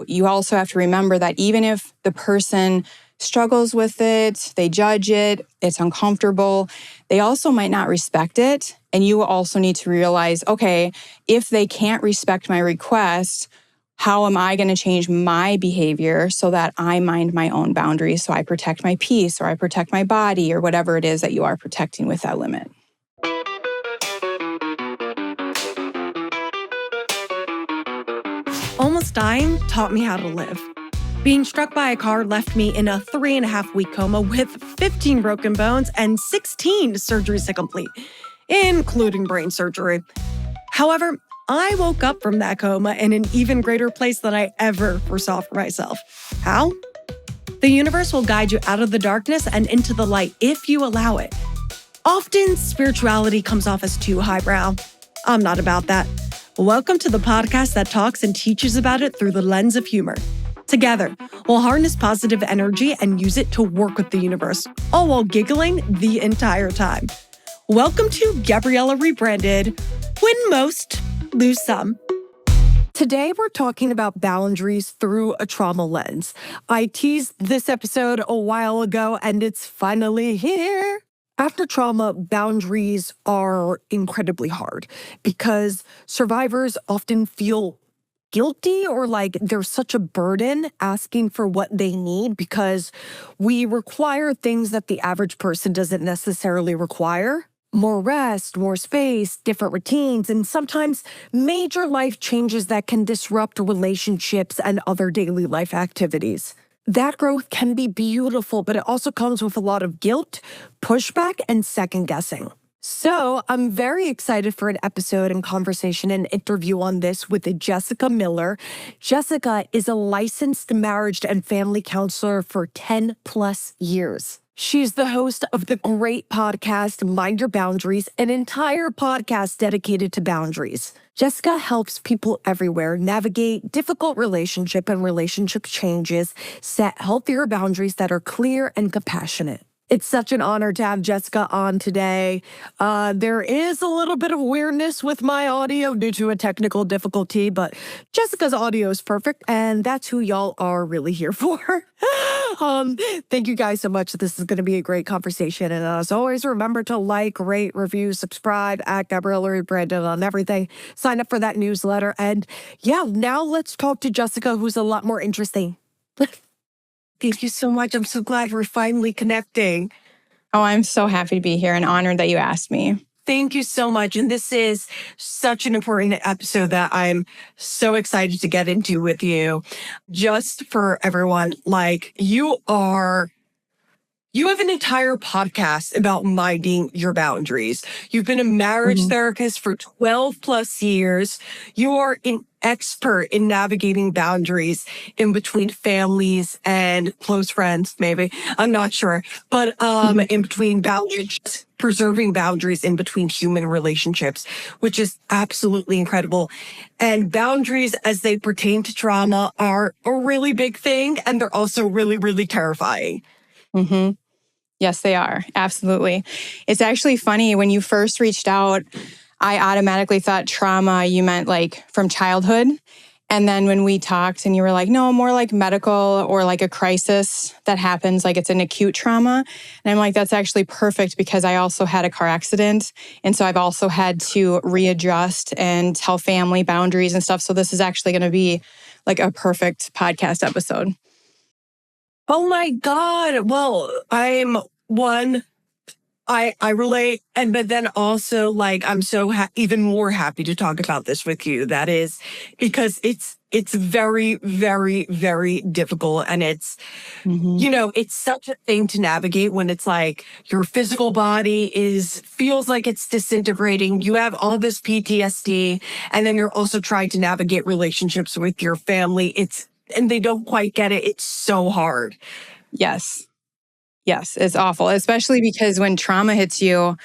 you also have to remember that even if the person struggles with it, they judge it, it's uncomfortable, they also might not respect it. And you also need to realize, okay, if they can't respect my request, how am I going to change my behavior so that I mind my own boundaries, so I protect my peace or I protect my body or whatever it is that you are protecting with that limit? Almost dying taught me how to live. Being struck by a car left me in a 3.5-week coma with 15 broken bones and 16 surgeries to complete, including brain surgery. However, I woke up from that coma in an even greater place than I ever foresaw for myself. How? The universe will guide you out of the darkness and into the light if you allow it. Often, spirituality comes off as too highbrow. I'm not about that. Welcome to the podcast that talks and teaches about it through the lens of humor. Together, we'll harness positive energy and use it to work with the universe, all while giggling the entire time. Welcome to Gabriella Rebranded. Win most, lose some. Today, we're talking about boundaries through a trauma lens. I teased this episode a while ago, and it's finally here. After trauma, boundaries are incredibly hard because survivors often feel guilty or like there's such a burden asking for what they need because we require things that the average person doesn't necessarily require. More rest, more space, different routines, and sometimes major life changes that can disrupt relationships and other daily life activities. That growth can be beautiful, but it also comes with a lot of guilt, pushback, and second guessing. So I'm very excited for an episode and conversation and interview on this with Jessica Miller. Jessica is a licensed marriage and family counselor for 10 plus years. She's the host of the great podcast, Mind Your Boundaries, an entire podcast dedicated to boundaries. Jessica helps people everywhere navigate difficult relationship and relationship changes, set healthier boundaries that are clear and compassionate. It's such an honor to have Jessica on today. There is a little bit of weirdness with my audio due to a technical difficulty, but Jessica's audio is perfect, and that's who y'all are really here for. Thank you guys so much. This is going to be a great conversation. And as always, remember to like, rate, review, subscribe, at Gabriella Rebranded on everything. Sign up for that newsletter. And yeah, now let's talk to Jessica, who's a lot more interesting. Thank you so much. I'm so glad we're finally connecting. Oh, I'm so happy to be here and honored that you asked me. Thank you so much. And this is such an important episode that I'm so excited to get into with you. Just for everyone, like you have an entire podcast about minding your boundaries. You've been a marriage therapist for 12 plus years. You are an expert in navigating boundaries in between families and close friends, maybe. I'm not sure. But in between boundaries, preserving boundaries in between human relationships, which is absolutely incredible. And boundaries as they pertain to trauma are a really big thing. And they're also really, really terrifying. Mm-hmm. Yes, they are. Absolutely. It's actually funny. When you first reached out, I automatically thought trauma, you meant like from childhood. And then when we talked and you were like, no, more like medical or like a crisis that happens, like it's an acute trauma. And I'm like, that's actually perfect because I also had a car accident. And so I've also had to readjust and tell family boundaries and stuff. So this is actually going to be like a perfect podcast episode. Oh my God. Well, I'm one, I relate. But then also like, I'm so even more happy to talk about this with you. That is because it's very, very, very difficult. And it's, it's such a thing to navigate when it's like your physical body feels like it's disintegrating. You have all this PTSD, and then you're also trying to navigate relationships with your family. And they don't quite get it. It's so hard. Yes. Yes, it's awful, especially because when trauma hits you,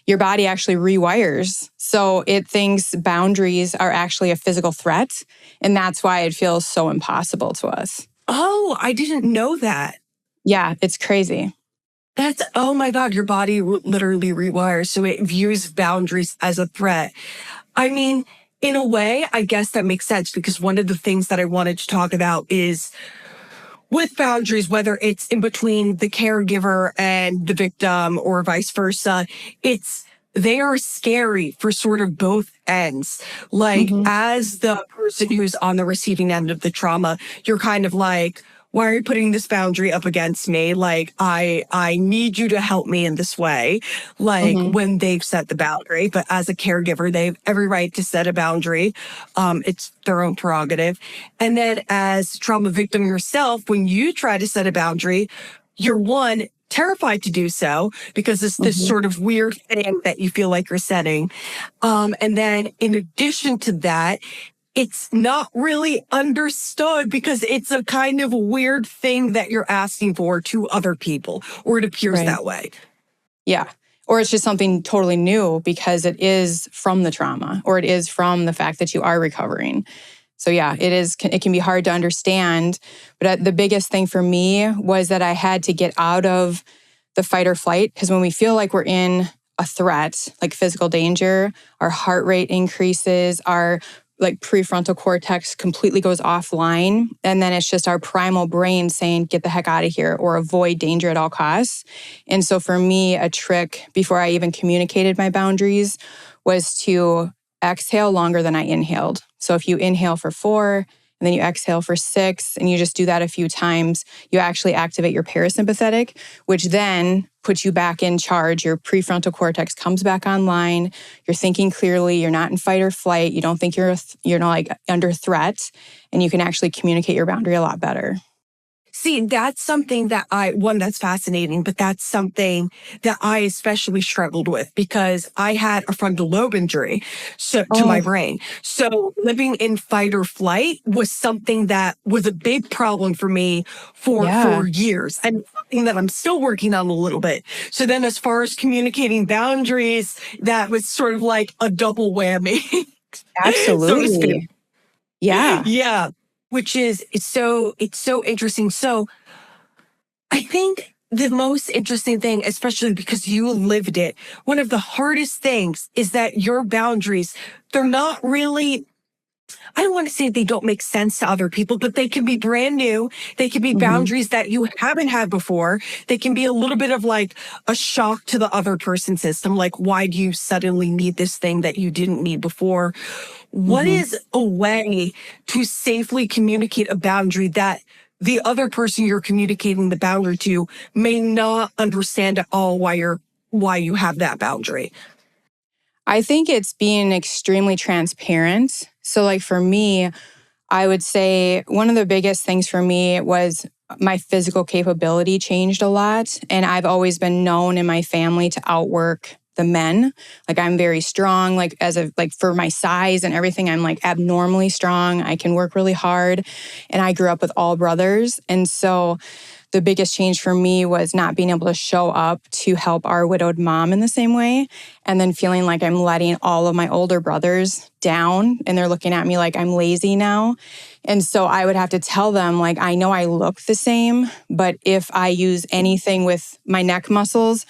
your body actually rewires. So it thinks boundaries are actually a physical threat. And that's why it feels so impossible to us. Oh, I didn't know that. Yeah, it's crazy. Oh my God, your body literally rewires. So it views boundaries as a threat. I mean, In a way, I guess that makes sense because one of the things that I wanted to talk about is with boundaries, whether it's in between the caregiver and the victim or vice versa, they are scary for sort of both ends. Like, Hmm. as the person who's on the receiving end of the trauma, you're kind of like, why are you putting this boundary up against me? Like, I need you to help me in this way. Like, Hmm. when they've set the boundary, but as a caregiver, they have every right to set a boundary. It's their own prerogative. And then as trauma victim yourself, when you try to set a boundary, you're one, terrified to do so because it's this Hmm. sort of weird thing that you feel like you're setting. And then in addition to that, it's not really understood because it's a kind of weird thing that you're asking for to other people, or it appears Right. that way. Yeah. Or it's just something totally new because it is from the trauma or it is from the fact that you are recovering. So yeah, it can be hard to understand. But the biggest thing for me was that I had to get out of the fight or flight because when we feel like we're in a threat, like physical danger, our heart rate increases, our like prefrontal cortex completely goes offline. And then it's just our primal brain saying, get the heck out of here or avoid danger at all costs. And so for me, a trick before I even communicated my boundaries was to exhale longer than I inhaled. So if you inhale for 4 and then you exhale for 6 and you just do that a few times, you actually activate your parasympathetic, which then puts you back in charge. Your prefrontal cortex comes back online. You're thinking clearly. You're not in fight or flight. You don't think you're not like under threat, and you can actually communicate your boundary a lot better. See, that's something that that's fascinating, but that's something that I especially struggled with because I had a frontal lobe injury to my Oh, brain. So living in fight or flight was something that was a big problem for me yeah, for years and something that I'm still working on a little bit. So then as far as communicating boundaries, that was sort of like a double whammy, so to speak. absolutely. Yeah. Yeah, which is it's so interesting. So I think the most interesting thing, especially because you lived it, one of the hardest things is that your boundaries, they're not really, I don't want to say they don't make sense to other people, but they can be brand new. They can be Hmm. boundaries that you haven't had before. They can be a little bit of like a shock to the other person's system. Like, why do you suddenly need this thing that you didn't need before? What Hmm. is a way to safely communicate a boundary that the other person you're communicating the boundary to may not understand at all why you have that boundary? I think it's being extremely transparent. So, like for me, I would say one of the biggest things for me was my physical capability changed a lot. And I've always been known in my family to outwork the men. Like I'm very strong, like for my size and everything, I'm like abnormally strong. I can work really hard. And I grew up with all brothers. And so the biggest change for me was not being able to show up to help our widowed mom in the same way. And then feeling like I'm letting all of my older brothers down and they're looking at me like I'm lazy now. And so I would have to tell them, like, I know I look the same, but if I use anything with my neck muscles,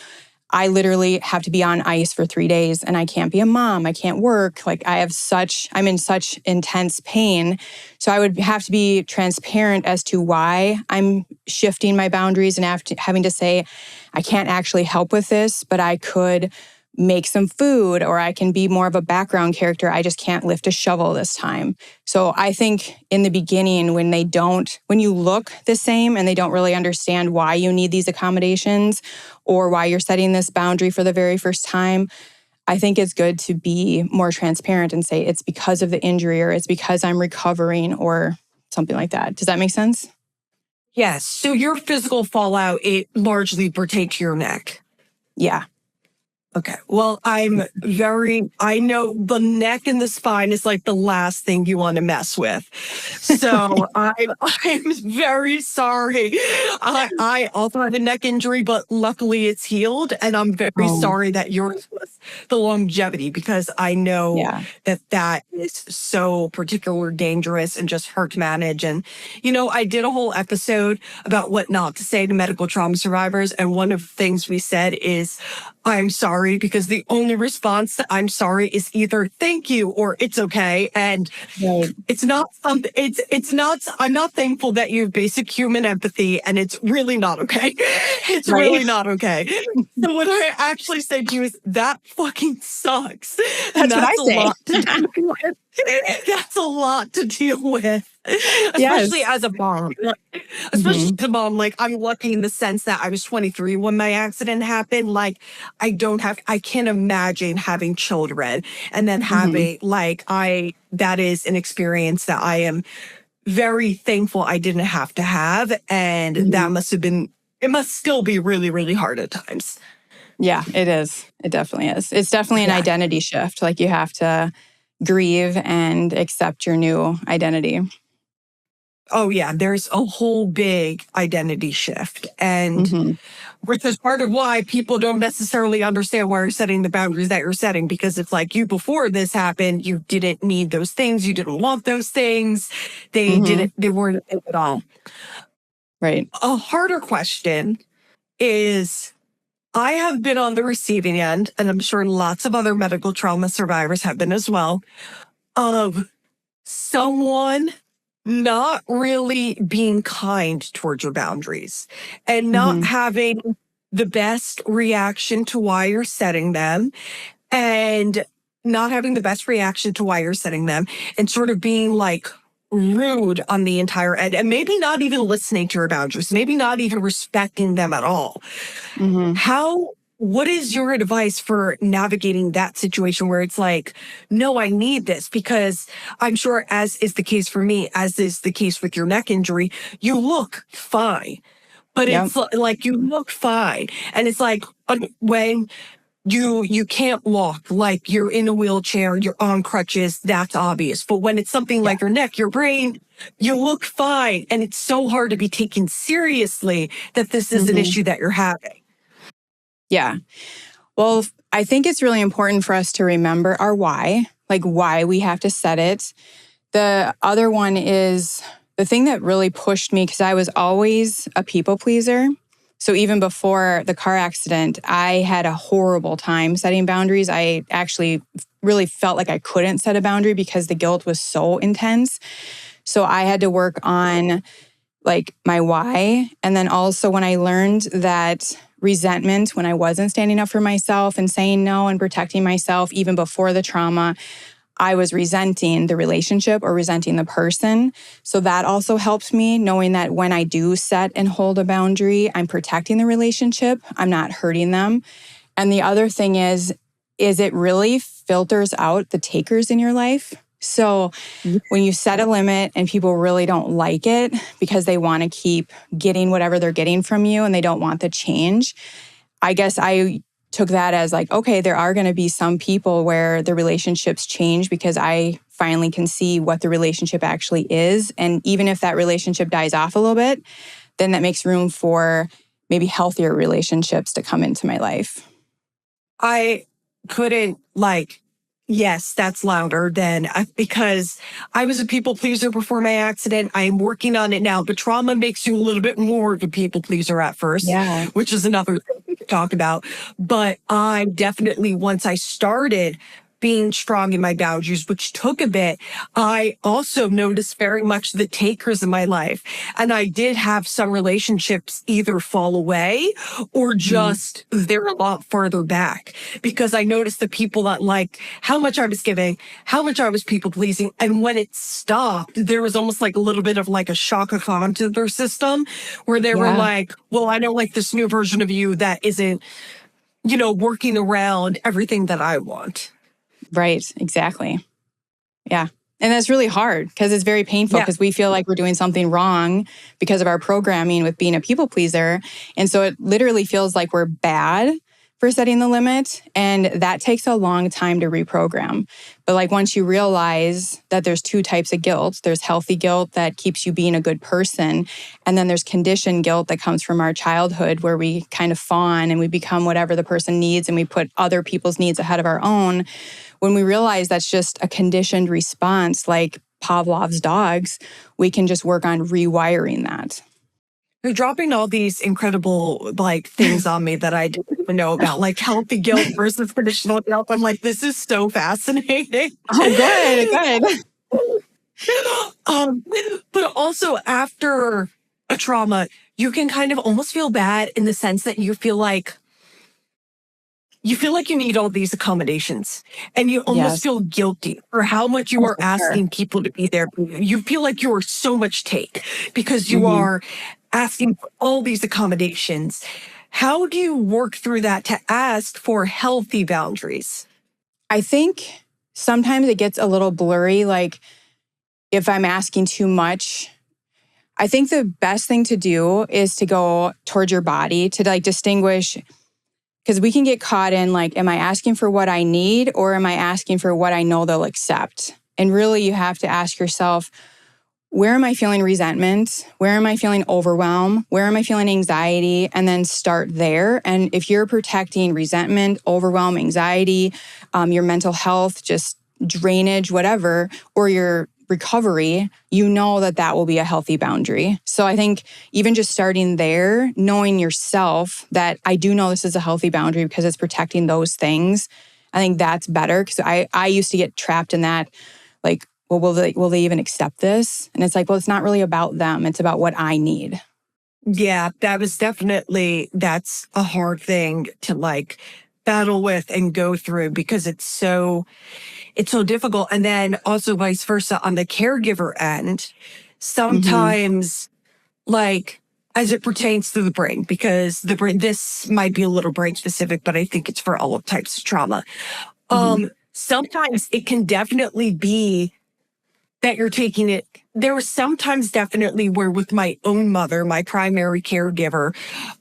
I literally have to be on ice for 3 days and I can't be a mom. I can't work. Like I'm in such intense pain. So I would have to be transparent as to why I'm shifting my boundaries and having to say, I can't actually help with this, but I could make some food or I can be more of a background character. I just can't lift a shovel this time. So I think in the beginning, when you look the same and they don't really understand why you need these accommodations or why you're setting this boundary for the very first time, I think it's good to be more transparent and say it's because of the injury or it's because I'm recovering or something like that. Does that make sense? Yes. So your physical fallout, it largely pertained to your neck. Yeah. Okay. Well, I know the neck and the spine is like the last thing you want to mess with. So I'm very sorry. I also had a neck injury, but luckily it's healed. And I'm very Oh, sorry that yours was the longevity because I know yeah. that is so particular dangerous and just hard to manage. And, I did a whole episode about what not to say to medical trauma survivors. And one of the things we said is, I'm sorry, because the only response to I'm sorry is either thank you or it's okay. And Right. it's not something, it's not, I'm not thankful that you have basic human empathy, and it's really not okay. It's Right. really not okay. So what I actually said to you is that fucking sucks. And That's what I that's a say. lot to deal with. That's a lot to deal with, especially Yes. as a mom. Especially Hmm. as a mom, like I'm lucky in the sense that I was 23 when my accident happened. Like I can't imagine having children and then Hmm. having that is an experience that I am very thankful I didn't have to have. And that Hmm. it must still be really, really hard at times. Yeah, it is. It definitely is. It's definitely an Yeah. identity shift. Like you have to grieve and accept your new identity. Oh, yeah. There's a whole big identity shift. And Hmm. which is part of why people don't necessarily understand why you're setting the boundaries that you're setting, because it's like you before this happened, you didn't need those things. You didn't want those things. Hmm. They weren't at all. Right. A harder question is I have been on the receiving end, and I'm sure lots of other medical trauma survivors have been as well, of someone not really being kind towards your boundaries and not Hmm. having the best reaction to why you're setting them, and not having the best reaction to why you're setting them, and sort of being like rude on the entire end, and maybe not even listening to your boundaries, maybe not even respecting them at all. Hmm. What is your advice for navigating that situation where it's like, no, I need this? Because I'm sure, as is the case for me, as is the case with your neck injury, you look fine, but Yep. it's like you look fine. And it's like when you can't walk, like you're in a wheelchair, you're on crutches, that's obvious. But when it's something Yeah. like your neck, your brain, you look fine. And it's so hard to be taken seriously that this is an Hmm. issue that you're having. Yeah. Well, I think it's really important for us to remember our why, like why we have to set it. The other one is the thing that really pushed me, because I was always a people pleaser. So even before the car accident, I had a horrible time setting boundaries. I actually really felt like I couldn't set a boundary because the guilt was so intense. So I had to work on like my why. And then also when I learned that resentment, when I wasn't standing up for myself and saying no and protecting myself, even before the trauma, I was resenting the relationship or resenting the person. So that also helps me, knowing that when I do set and hold a boundary, I'm protecting the relationship, I'm not hurting them. And the other thing is it really filters out the takers in your life. So when you set a limit and people really don't like it because they want to keep getting whatever they're getting from you and they don't want the change, I guess I took that as like, okay, there are going to be some people where the relationships change because I finally can see what the relationship actually is. And even if that relationship dies off a little bit, then that makes room for maybe healthier relationships to come into my life. I couldn't yes, that's louder than because I was a people pleaser before my accident. I am working on it now, but trauma makes you a little bit more of a people pleaser at first, Yeah. which is another thing we could talk about. But I definitely, once I started being strong in my boundaries, which took a bit, I also noticed very much the takers in my life. And I did have some relationships either fall away or Mhm. just they're a lot farther back, because I noticed the people that like how much I was giving, how much I was people pleasing. And when it stopped, there was almost like a little bit of like a shock to their system where they were Yeah. like, well, I don't like this new version of you that isn't, working around everything that I want. Right. Exactly. Yeah. And that's really hard because it's very painful Yeah. because we feel like we're doing something wrong because of our programming with being a people pleaser. And so it literally feels like we're bad for setting the limit. And that takes a long time to reprogram. But like once you realize that there's two types of guilt, there's healthy guilt that keeps you being a good person. And then there's conditioned guilt that comes from our childhood where we kind of fawn and we become whatever the person needs and we put other people's needs ahead of our own. When we realize that's just a conditioned response, like Pavlov's dogs, we can just work on rewiring that. You're dropping all these incredible like things on me that I didn't even know about, like healthy guilt versus traditional guilt. I'm like, this is so fascinating. Oh, good, good. um, but also after a trauma, you can kind of almost feel bad in the sense that you need all these accommodations and you almost Yes. feel guilty for how much you Oh, are for sure. asking people to be there. You feel like you are so much take because you Hmm. are asking for all these accommodations. How do you work through that to ask for healthy boundaries? I think sometimes it gets a little blurry. Like if I'm asking too much, I think the best thing to do is to go towards your body to like distinguish, because we can get caught in like, am I asking for what I need or am I asking for what I know they'll accept? And really, you have to ask yourself, where am I feeling resentment? Where am I feeling overwhelm? Where am I feeling anxiety? And then start there. And if you're protecting resentment, overwhelm, anxiety, your mental health, just drainage, whatever, or your recovery, you know that that will be a healthy boundary. So I think even just starting there, knowing yourself that I do know this is a healthy boundary because it's protecting those things, I think that's better. Because I used to get trapped in that, like, well, will they even accept this? And it's like, well, it's not really about them. It's about what I need. Yeah, that's a hard thing to like battle with and go through because it's so difficult. And then also vice versa on the caregiver end, Mm-hmm. sometimes like as it pertains to the brain, because the brain, this might be a little brain specific, but I think it's for all types of trauma. Mm-hmm. Sometimes it can definitely be that you're taking it. There was sometimes definitely where with my own mother, my primary caregiver,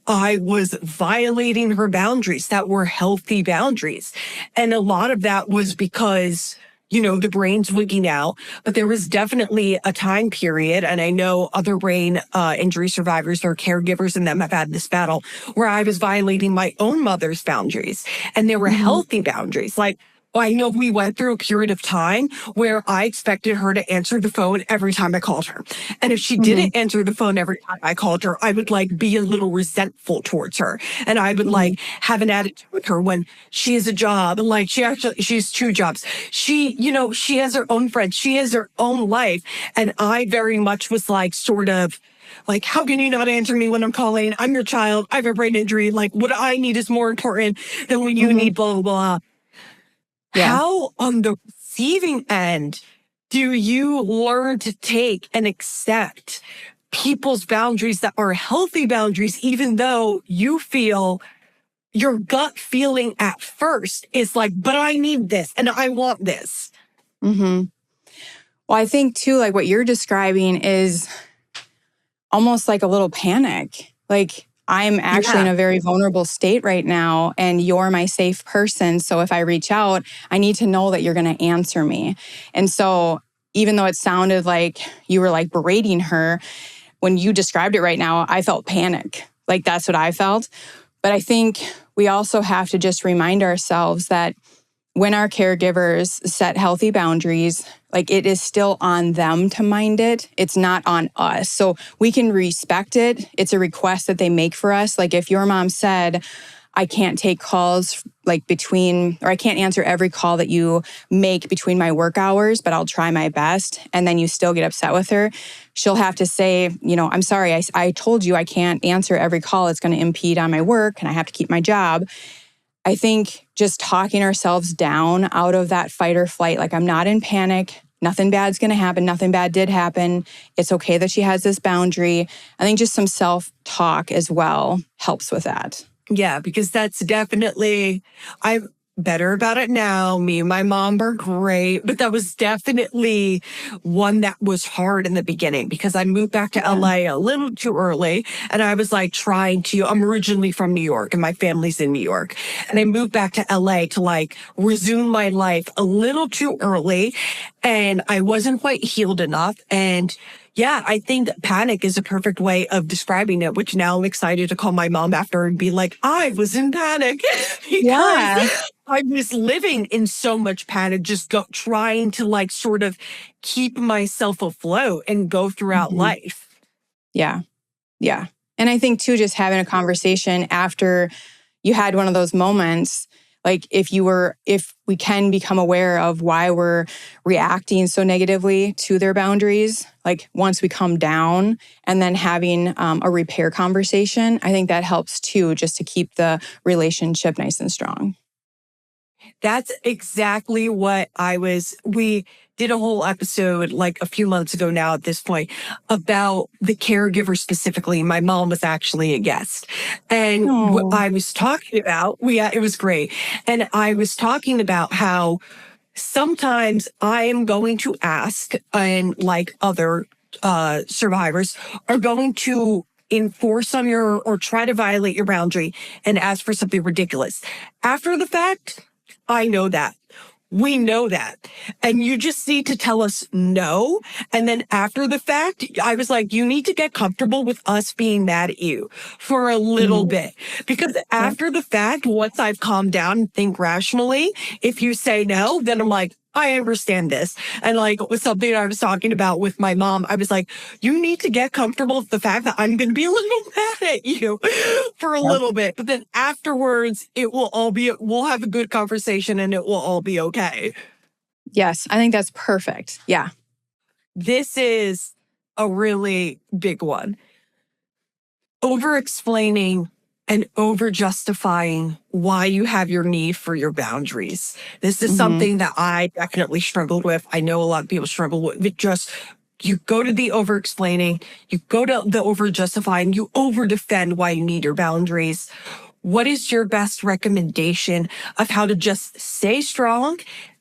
I was violating her boundaries that were healthy boundaries. And a lot of that was because, the brain's wigging out, but there was definitely a time period. And I know other brain injury survivors or caregivers and them have had this battle where I was violating my own mother's boundaries and they were Mm-hmm. healthy boundaries. Like, I know we went through a period of time where I expected her to answer the phone every time I called her. And if she Mm-hmm. didn't answer the phone every time I called her, I would like be a little resentful towards her. And I would Mm-hmm. like have an attitude with her when she has a job. Like she's two jobs. She has her own friends. She has her own life. And I very much was like, sort of, like, how can you not answer me when I'm calling? I'm your child. I have a brain injury. Like, what I need is more important than what you Mm-hmm. need, blah, blah, blah. Yeah. How on the receiving end do you learn to take and accept people's boundaries that are healthy boundaries, even though you feel your gut feeling at first is like, but I need this and I want this? Mm-hmm. Well, I think too, like what you're describing is almost like a little panic. Like I'm actually in Yeah. a very vulnerable state right now, and you're my safe person. So if I reach out, I need to know that you're going to answer me. And so even though it sounded like you were like berating her, when you described it right now, I felt panic. Like that's what I felt. But I think we also have to just remind ourselves that when our caregivers set healthy boundaries, like it is still on them to mind it. It's not on us. So we can respect it. It's a request that they make for us. Like if your mom said, I can't take calls like between, or I can't answer every call that you make between my work hours, but I'll try my best. And then you still get upset with her. She'll have to say, I'm sorry, I told you I can't answer every call. It's going to impede on my work and I have to keep my job. I think just talking ourselves down out of that fight or flight, like I'm not in panic, nothing bad's going to happen, nothing bad did happen. It's okay that she has this boundary. I think just some self-talk as well helps with that. Yeah, because that's definitely, I'm better about it now. Me and my mom are great, but that was definitely one that was hard in the beginning because I moved back to Yeah. LA a little too early. And I was like I'm originally from New York and my family's in New York. And I moved back to LA to like resume my life a little too early. And I wasn't quite healed enough. And yeah, I think that panic is a perfect way of describing it, which now I'm excited to call my mom after and be like, I was in panic because Yeah. I was living in so much panic, just trying to like sort of keep myself afloat and go throughout Mhm. life. Yeah. Yeah. And I think too, just having a conversation after you had one of those moments, like if we can become aware of why we're reacting so negatively to their boundaries, like once we come down and then having a repair conversation, I think that helps too, just to keep the relationship nice and strong. That's exactly what we did a whole episode like a few months ago now at this point about the caregiver specifically. My mom was actually a guest. And what Oh. I was talking about, it was great. And I was talking about how sometimes I am going to ask, and like other survivors are going to enforce on your or try to violate your boundary and ask for something ridiculous. After the fact, I know that. We know that. And you just need to tell us no. And then after the fact, I was like, you need to get comfortable with us being mad at you for a little Mhm. bit. Because Yep. after the fact, once I've calmed down and think rationally, if you say no, then I'm like, I understand this. And like with something I was talking about with my mom, I was like, you need to get comfortable with the fact that I'm going to be a little mad at you for a Yep. little bit. But then afterwards, we'll have a good conversation and it will all be okay. Yes, I think that's perfect. Yeah. This is a really big one. Over explaining and over justifying why you have your need for your boundaries. This is Hmm. something that I definitely struggled with. I know a lot of people struggle with it. Just you go to the over explaining, you go to the over justifying, you over defend why you need your boundaries. What is your best recommendation of how to just stay strong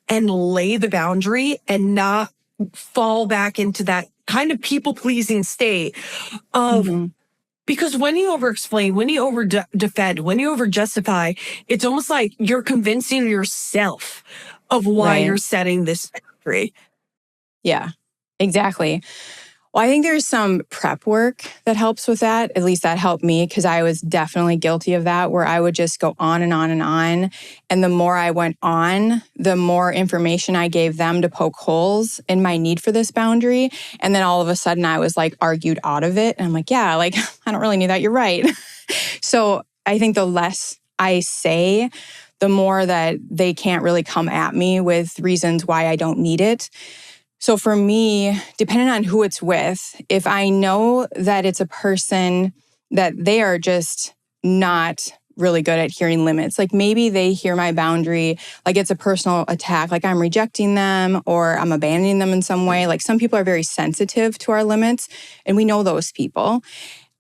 and lay the boundary and not fall back into that kind of people pleasing state of, Hmm. because when you over explain, when you over defend, when you over justify, it's almost like you're convincing yourself of why Right. you're setting this boundary. Yeah, exactly. Well, I think there's some prep work that helps with that. At least that helped me because I was definitely guilty of that, where I would just go on and on and on. And the more I went on, the more information I gave them to poke holes in my need for this boundary. And then all of a sudden I was like argued out of it. And I'm like, yeah, like I don't really need that. You're right. So I think the less I say, the more that they can't really come at me with reasons why I don't need it. So for me, depending on who it's with, if I know that it's a person that they are just not really good at hearing limits, like maybe they hear my boundary like it's a personal attack, like I'm rejecting them or I'm abandoning them in some way. Like some people are very sensitive to our limits, and we know those people.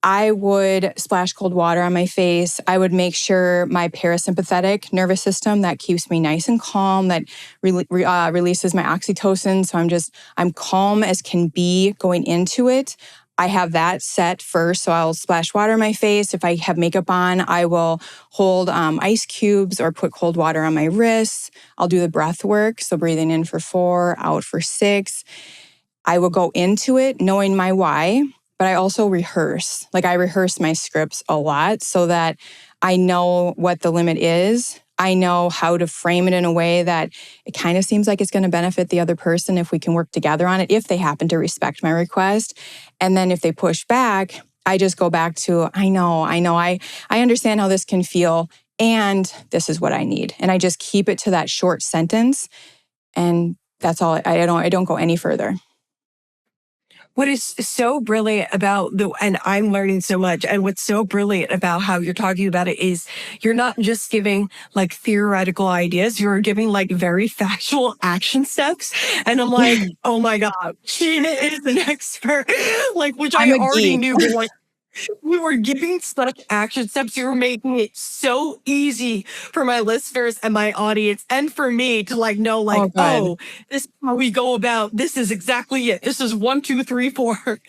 I would splash cold water on my face. I would make sure my parasympathetic nervous system that keeps me nice and calm, that releases my oxytocin. So I'm calm as can be going into it. I have that set first. So I'll splash water on my face. If I have makeup on, I will hold ice cubes or put cold water on my wrists. I'll do the breath work. So breathing in for 4, out for 6. I will go into it knowing my why, but I also rehearse. Like I rehearse my scripts a lot so that I know what the limit is. I know how to frame it in a way that it kind of seems like it's going to benefit the other person if we can work together on it, if they happen to respect my request. And then if they push back, I just go back to, I understand how this can feel, and this is what I need. And I just keep it to that short sentence. And that's all. I don't go any further. What is so brilliant and I'm learning so much, and what's so brilliant about how you're talking about it is you're not just giving like theoretical ideas, you're giving like very factual action steps. And I'm like, oh my God, Sheena is an expert, like, which I'm I a already geek. knew, but like, we were giving such action steps. You were making it so easy for my listeners and my audience and for me to like know, Oh, like, good. oh, this is how we go about. This is exactly it. This is 1, 2, 3, 4.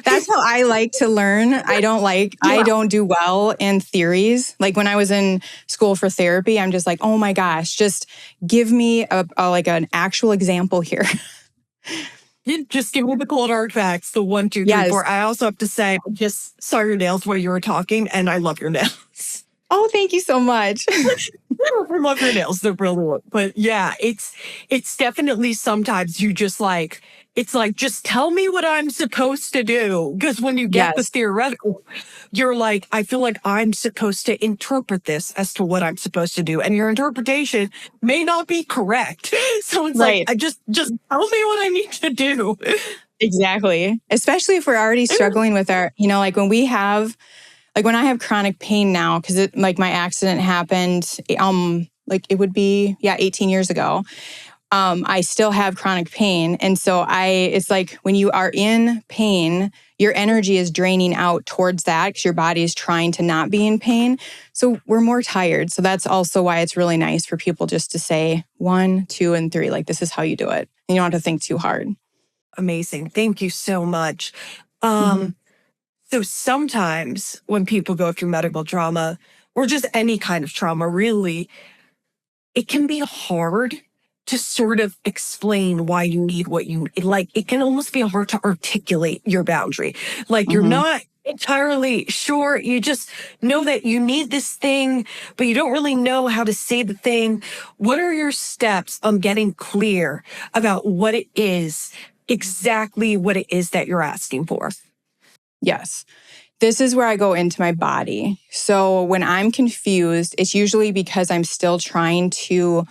That's how I like to learn. I Yeah. don't do well in theories. Like when I was in school for therapy, I'm just like, oh my gosh, just give me like an actual example here. You just give me the cold hard facts, the 1, 2, 3, Yes. 4. I also have to say, I just saw your nails while you were talking, and I love your nails. Oh, thank you so much. I love your nails. They're brilliant. But yeah, it's definitely sometimes you just like, it's like, just tell me what I'm supposed to do. Because when you get the Yes. theoretical, you're like, I feel like I'm supposed to interpret this as to what I'm supposed to do. And your interpretation may not be correct. So it's like, Right. I just tell me what I need to do. Exactly. Especially if we're already struggling with our, like when we have, like when I have chronic pain now, because it like my accident happened, like it would be, 18 years ago. I still have chronic pain. And so it's like when you are in pain, your energy is draining out towards that because your body is trying to not be in pain. So we're more tired. So that's also why it's really nice for people just to say 1, 2, and 3. Like, this is how you do it. And you don't have to think too hard. Amazing. Thank you so much. Mm-hmm. So sometimes when people go through medical trauma or just any kind of trauma, really, it can be hard to sort of explain why you need what you like. It can almost be hard to articulate your boundary. Like you're Mm-hmm. not entirely sure. You just know that you need this thing, but you don't really know how to say the thing. What are your steps on getting clear about what it is, exactly what it is that you're asking for? Yes. This is where I go into my body. So when I'm confused, it's usually because I'm still trying to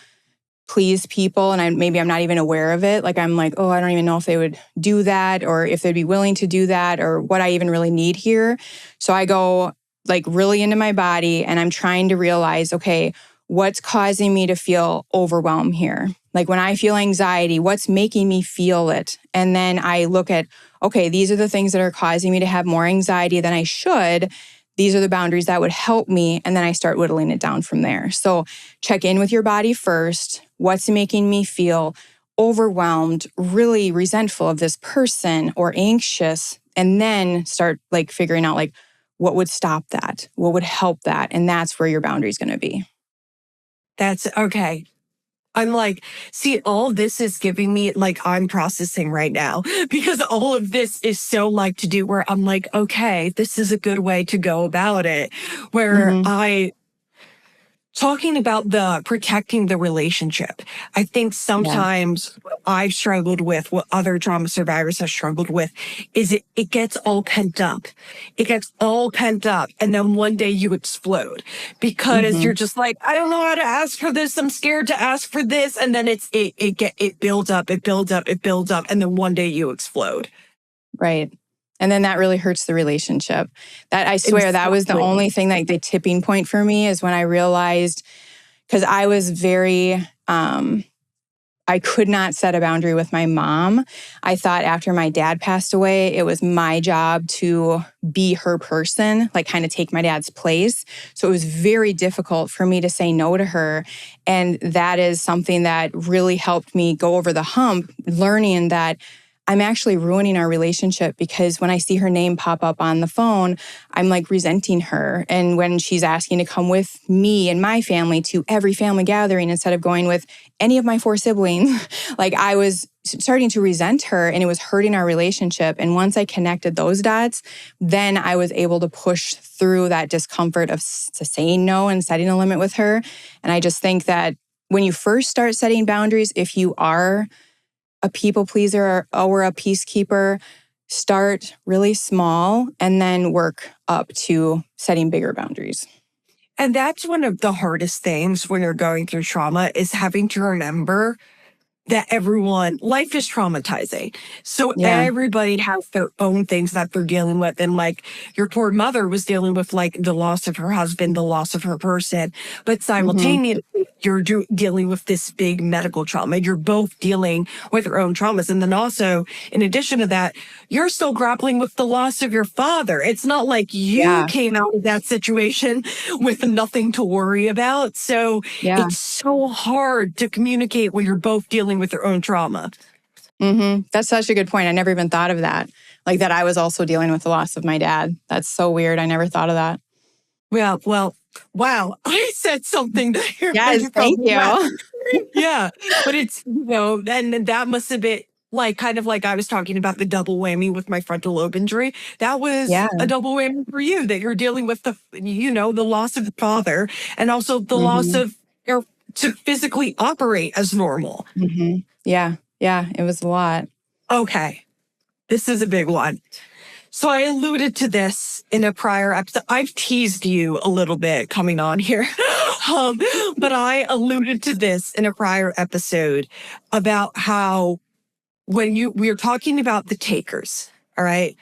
please people and maybe I'm not even aware of it. Like I'm like, oh, I don't even know if they would do that or if they'd be willing to do that or what I even really need here. So I go like really into my body and I'm trying to realize, okay, what's causing me to feel overwhelmed here? Like when I feel anxiety, what's making me feel it? And then I look at, okay, these are the things that are causing me to have more anxiety than I should. These are the boundaries that would help me. And then I start whittling it down from there. So check in with your body first. What's making me feel overwhelmed, really resentful of this person or anxious? And then start like figuring out like what would stop that? What would help that? And that's where your boundary is going to be. That's okay. I'm like, see, all this is giving me like I'm processing right now because all of this is so like to do where I'm like, okay, this is a good way to go about it. Where Mm-hmm. talking about the protecting the relationship, I think Yeah. sometimes I've struggled with what other trauma survivors have struggled with is it gets all pent up. It gets all pent up. And then one day you explode because Mm-hmm. you're just like, I don't know how to ask for this. I'm scared to ask for this. And then it builds up, it builds up, it builds up. And then one day you explode. Right. And then that really hurts the relationship. That I swear that was the Exactly. only thing, like the tipping point for me is when I realized, because I was very, I could not set a boundary with my mom. I thought after my dad passed away, it was my job to be her person, like kind of take my dad's place. So it was very difficult for me to say no to her. And that is something that really helped me go over the hump, learning that I'm actually ruining our relationship because when I see her name pop up on the phone, I'm like resenting her. And when she's asking to come with me and my family to every family gathering instead of going with any of my 4 siblings, like I was starting to resent her and it was hurting our relationship. And once I connected those dots, then I was able to push through that discomfort of saying no and setting a limit with her. And I just think that when you first start setting boundaries, if you are a people pleaser or a peacekeeper, start really small and then work up to setting bigger boundaries. And that's one of the hardest things when you're going through trauma is having to remember that life is traumatizing. So Yeah. everybody has their own things that they're dealing with. And like your poor mother was dealing with like the loss of her husband, the loss of her person, but Mm-hmm. simultaneously you're dealing with this big medical trauma. You're both dealing with your own traumas. And then also, in addition to that, you're still grappling with the loss of your father. It's not like you Yeah. came out of that situation with nothing to worry about. So Yeah. it's so hard to communicate when you're both dealing with your own trauma. Mm-hmm. That's such a good point. I never even thought of that. Like that I was also dealing with the loss of my dad. That's so weird. I never thought of that. Well, wow. I said something there that Yes. you Thank probably laughed. you. Yeah. But it's, and that must have been like kind of like I was talking about the double whammy with my frontal lobe injury. That was Yeah. a double whammy for you that you're dealing with the loss of the father and also the loss Mm-hmm. of to physically operate as normal. Yeah, it was a lot. Okay, this is a big one. So I alluded to this in a prior episode. I've teased you a little bit coming on here, but I alluded to this in a prior episode about how we were talking about the takers, all right?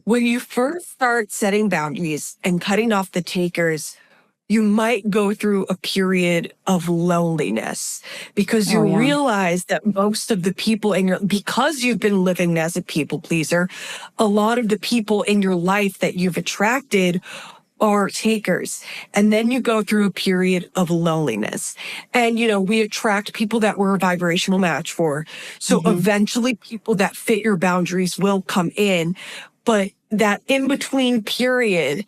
When you first start setting boundaries and cutting off the takers, you might go through a period of loneliness because you realize that most of the people because you've been living as a people pleaser, a lot of the people in your life that you've attracted are takers. And then you go through a period of loneliness. And, we attract people that we're a vibrational match for. So eventually people that fit your boundaries will come in. But that in-between period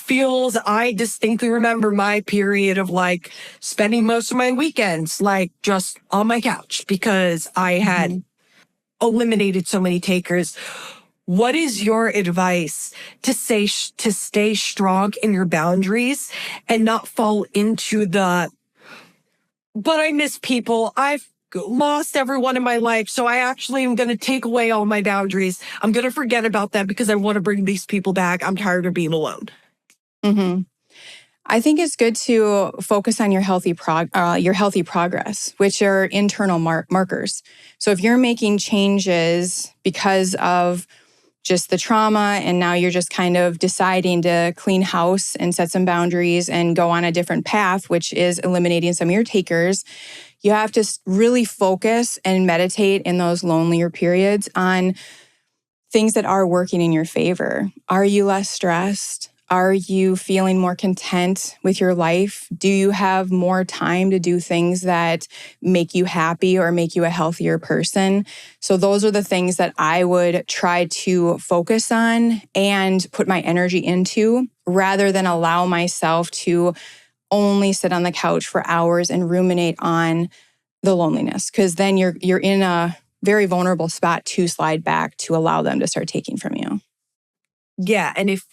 I distinctly remember my period of spending most of my weekends, just on my couch because I had eliminated so many takers. What is your advice to stay strong in your boundaries and not fall into but I miss people. I've lost everyone in my life. So I actually am going to take away all my boundaries. I'm going to forget about them because I want to bring these people back. I'm tired of being alone. I think it's good to focus on your healthy progress, which are internal markers. So if you're making changes because of just the trauma and now you're just kind of deciding to clean house and set some boundaries and go on a different path, which is eliminating some of your takers, you have to really focus and meditate in those lonelier periods on things that are working in your favor. Are you less stressed? Are you feeling more content with your life? Do you have more time to do things that make you happy or make you a healthier person? So those are the things that I would try to focus on and put my energy into rather than allow myself to only sit on the couch for hours and ruminate on the loneliness, because then you're in a very vulnerable spot to slide back to allow them to start taking from you. Yeah, and if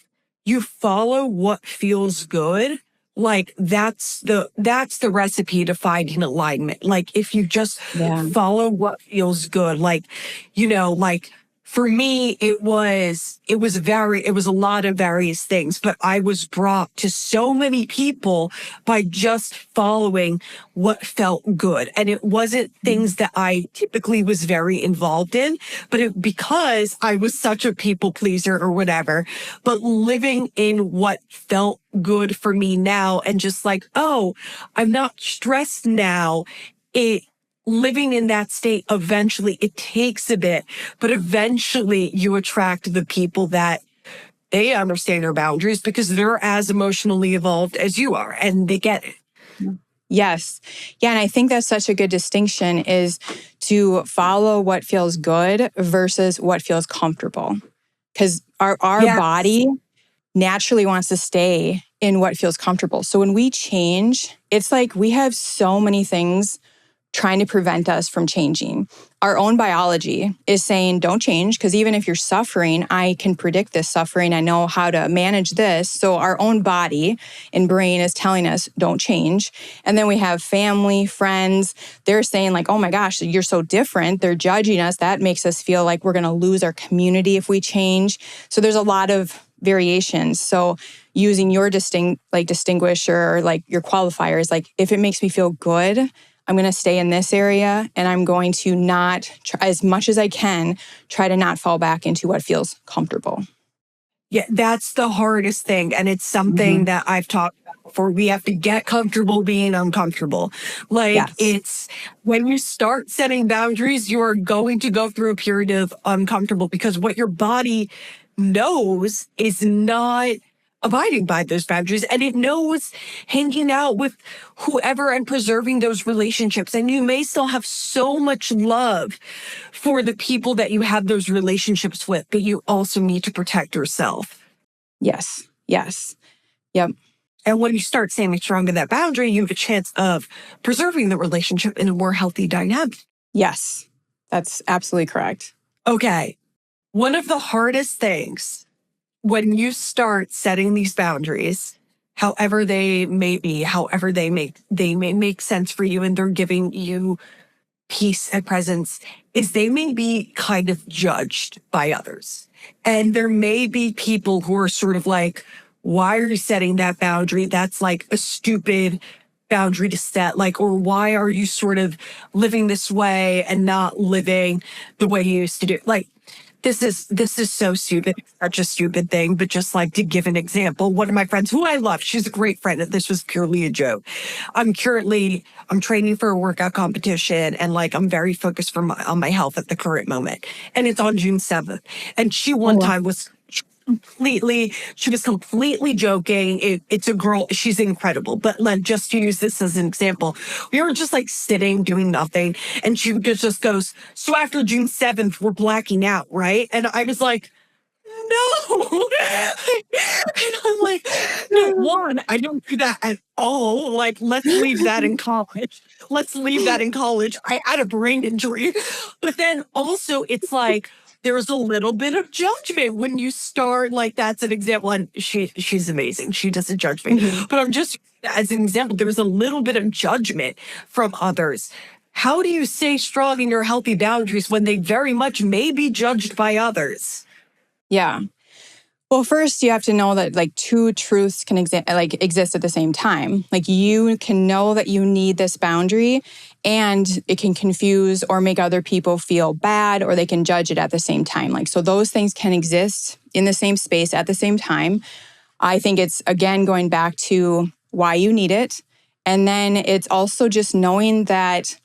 you follow what feels good, that's the recipe to finding alignment. If you just follow what feels good, for me, it was a lot of various things, but I was brought to so many people by just following what felt good. And it wasn't things that I typically was very involved in, but because I was such a people pleaser or whatever, but living in what felt good for me now and just I'm not stressed now. Living in that state, eventually it takes a bit, but eventually you attract the people that they understand their boundaries because they're as emotionally evolved as you are and they get it. Yes. Yeah. And I think that's such a good distinction is to follow what feels good versus what feels comfortable. Because our body naturally wants to stay in what feels comfortable. So when we change, it's like we have so many things trying to prevent us from changing. Our own biology is saying, don't change, because even if you're suffering, I can predict this suffering. I know how to manage this. So our own body and brain is telling us, don't change. And then we have family, friends. They're saying oh my gosh, you're so different. They're judging us. That makes us feel like we're going to lose our community if we change. So there's a lot of variations. So using your distinguisher or your qualifiers, if it makes me feel good, I'm going to stay in this area and I'm going to not, as much as I can, try to not fall back into what feels comfortable. Yeah, that's the hardest thing. And it's something that I've talked about before. We have to get comfortable being uncomfortable. It's when you start setting boundaries, you're going to go through a period of uncomfortable because what your body knows is not abiding by those boundaries, and it knows hanging out with whoever and preserving those relationships. And you may still have so much love for the people that you have those relationships with, but you also need to protect yourself. Yes. Yep. And when you start standing strong in that boundary, you have a chance of preserving the relationship in a more healthy dynamic. Yes, that's absolutely correct. Okay. One of the hardest things when you start setting these boundaries however they may be, however they may make sense for you, and they're giving you peace and presence, is they may be kind of judged by others. And there may be people who are sort of like, why are you setting that boundary? That's like a stupid boundary to set. Like, or why are you sort of living this way and not living the way you used to do? Like, this is so stupid. It's such a stupid thing, but just like to give an example, one of my friends who I love, she's a great friend, and this was purely a joke. I'm training for a workout competition, and like I'm very focused on my health at the current moment. And it's on June 7th. And she one time was completely joking. It's a girl. She's incredible. But like, just to use this as an example, we were just like sitting doing nothing. And she just goes, so after June 7th, we're blacking out, right? And I was like, no. And I'm like, no, one, I don't do that at all. Like, let's leave that in college. I had a brain injury. But then also it's like, there's a little bit of judgment when you start, like, that's an example. And she's amazing. She doesn't judge me. Mm-hmm. But I'm just, as an example, there was a little bit of judgment from others. How do you stay strong in your healthy boundaries when they very much may be judged by others? Yeah. Well, first you have to know that like two truths can exist at the same time. Like you can know that you need this boundary, and it can confuse or make other people feel bad, or they can judge it at the same time. Like, so those things can exist in the same space at the same time. I think it's, again, going back to why you need it. And then it's also just knowing that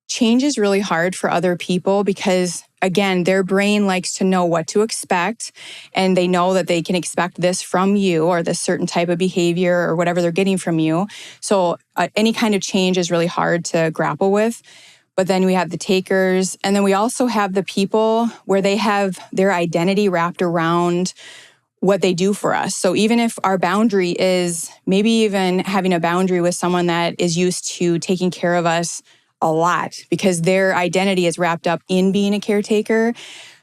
change is really hard for other people because, again, their brain likes to know what to expect, and they know that they can expect this from you or this certain type of behavior or whatever they're getting from you. So any kind of change is really hard to grapple with. But then we have the takers, and then we also have the people where they have their identity wrapped around what they do for us. So even if our boundary is maybe even having a boundary with someone that is used to taking care of us a lot because their identity is wrapped up in being a caretaker,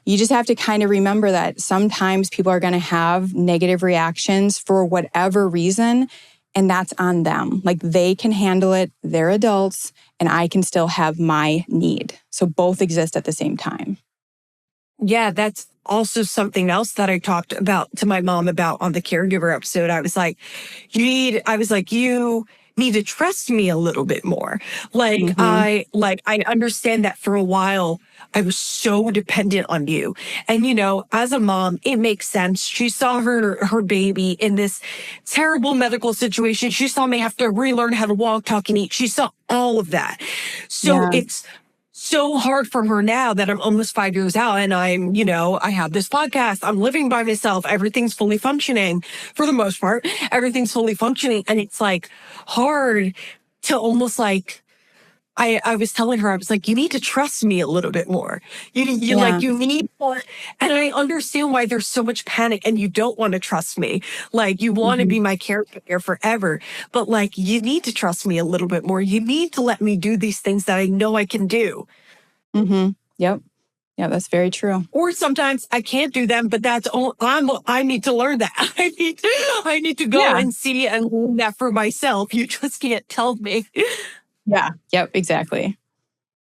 you just have to kind of remember that sometimes people are going to have negative reactions for whatever reason, and that's on them. Like, they can handle it, they're adults, and I can still have my need. So both exist at the same time. Yeah, that's also something else that I talked about to my mom about on the caregiver episode. I was like, you need to trust me a little bit more. Like, mm-hmm. I understand that for a while I was so dependent on you. And, as a mom, it makes sense. She saw her baby in this terrible medical situation. She saw me have to relearn how to walk, talk, and eat. She saw all of that. So It's so hard for her now that I'm almost 5 years out and I have this podcast. I'm living by myself. Everything's fully functioning for the most part. Everything's fully functioning. And it's like hard to almost like, I was telling her, I was like, you need to trust me a little bit more. You need more. And I understand why there's so much panic and you don't want to trust me. Like, you want to be my caretaker forever, but like, you need to trust me a little bit more. You need to let me do these things that I know I can do. Mm-hmm. Yep. Yeah, that's very true. Or sometimes I can't do them, but I need to learn that. I need to go and see and learn that for myself. You just can't tell me. Yeah. Yep. Exactly.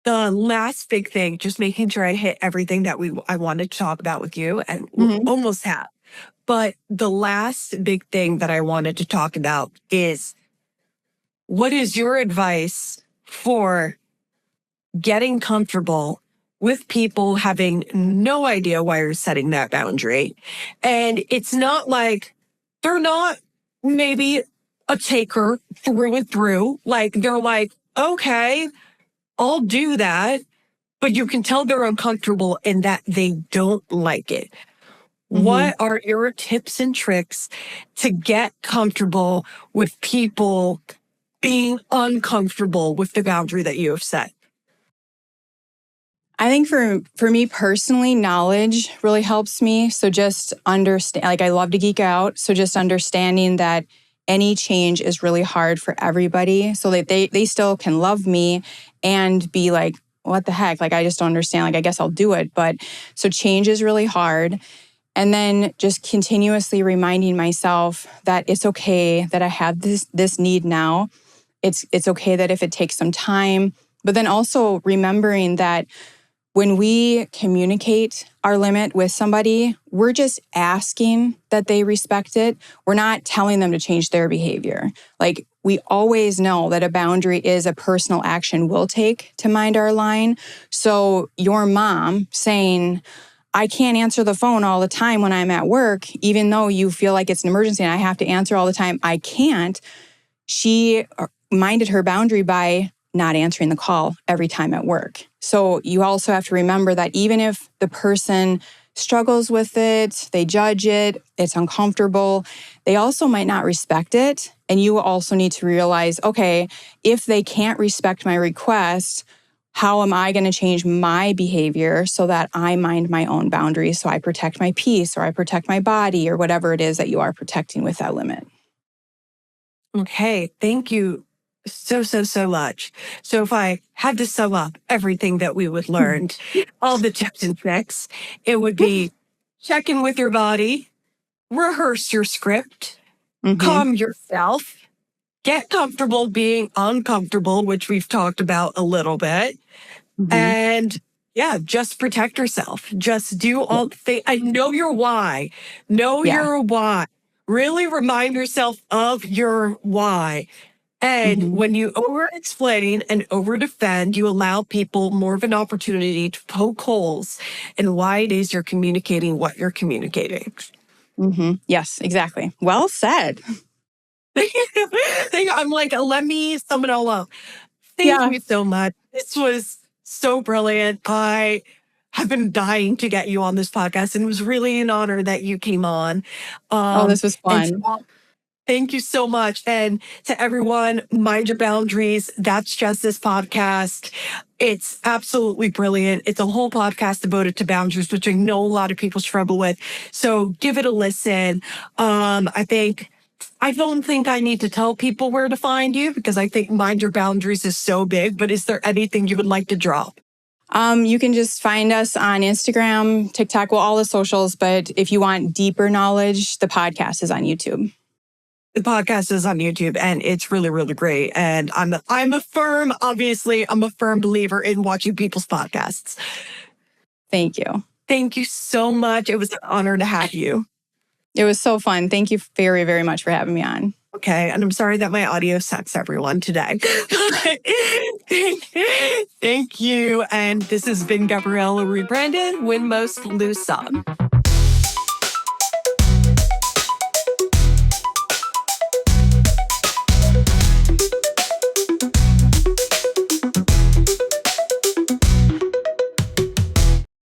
The last big thing, just making sure I hit everything that I wanted to talk about with you, and we almost have. But the last big thing that I wanted to talk about is, what is your advice for getting comfortable with people having no idea why you're setting that boundary? And it's not like they're not maybe a taker through and through. Like, they're like, okay, I'll do that. But you can tell they're uncomfortable and that they don't like it. Mm-hmm. What are your tips and tricks to get comfortable with people being uncomfortable with the boundary that you have set? I think for me personally, knowledge really helps me. So just understand, like, I love to geek out. So just understanding that any change is really hard for everybody, so that they still can love me and be like, what the heck? Like, I just don't understand. Like, I guess I'll do it. But so change is really hard. And then just continuously reminding myself that it's okay that I have this need now. It's okay that if it takes some time, but then also remembering that when we communicate our limit with somebody, we're just asking that they respect it. We're not telling them to change their behavior. Like, we always know that a boundary is a personal action we'll take to mind our line. So your mom saying, I can't answer the phone all the time when I'm at work, even though you feel like it's an emergency and I have to answer all the time, I can't. She minded her boundary by not answering the call every time at work. So you also have to remember that even if the person struggles with it, they judge it, it's uncomfortable, they also might not respect it. And you also need to realize, okay, if they can't respect my request, how am I going to change my behavior so that I mind my own boundaries, so I protect my peace or I protect my body or whatever it is that you are protecting with that limit? Okay, thank you so much. So if I had to sum up everything that we would learn, all the tips and tricks, it would be check in with your body, rehearse your script, calm yourself, get comfortable being uncomfortable, which we've talked about a little bit, and yeah, just protect yourself. Just do all things. I know your why. Know Yeah. your why. Really remind yourself of your why. And when you over-explain and over-defend, you allow people more of an opportunity to poke holes in why it is you're communicating what you're communicating. Yes, exactly. Well said. I'm like, let me sum it all up. Thank Yeah. you so much. This was so brilliant. I have been dying to get you on this podcast, and it was really an honor that you came on. Oh, this was And fun. thank you so much. And to everyone, mind your boundaries. That's Jess's podcast. It's absolutely brilliant. It's a whole podcast devoted to boundaries, which I know a lot of people struggle with. So give it a listen. I don't think I need to tell people where to find you because I think Mind Your Boundaries is so big, but is there anything you would like to drop? You can just find us on Instagram, TikTok, well, all the socials. But if you want deeper knowledge, the podcast is on YouTube. The podcast is on YouTube and it's really, really great. And I'm a firm believer in watching people's podcasts. Thank you. Thank you so much. It was an honor to have you. It was so fun. Thank you very, very much for having me on. Okay. And I'm sorry that my audio sucks, everyone, today. Thank you. And this has been Gabriella rebranded, Win Most, Lose Some.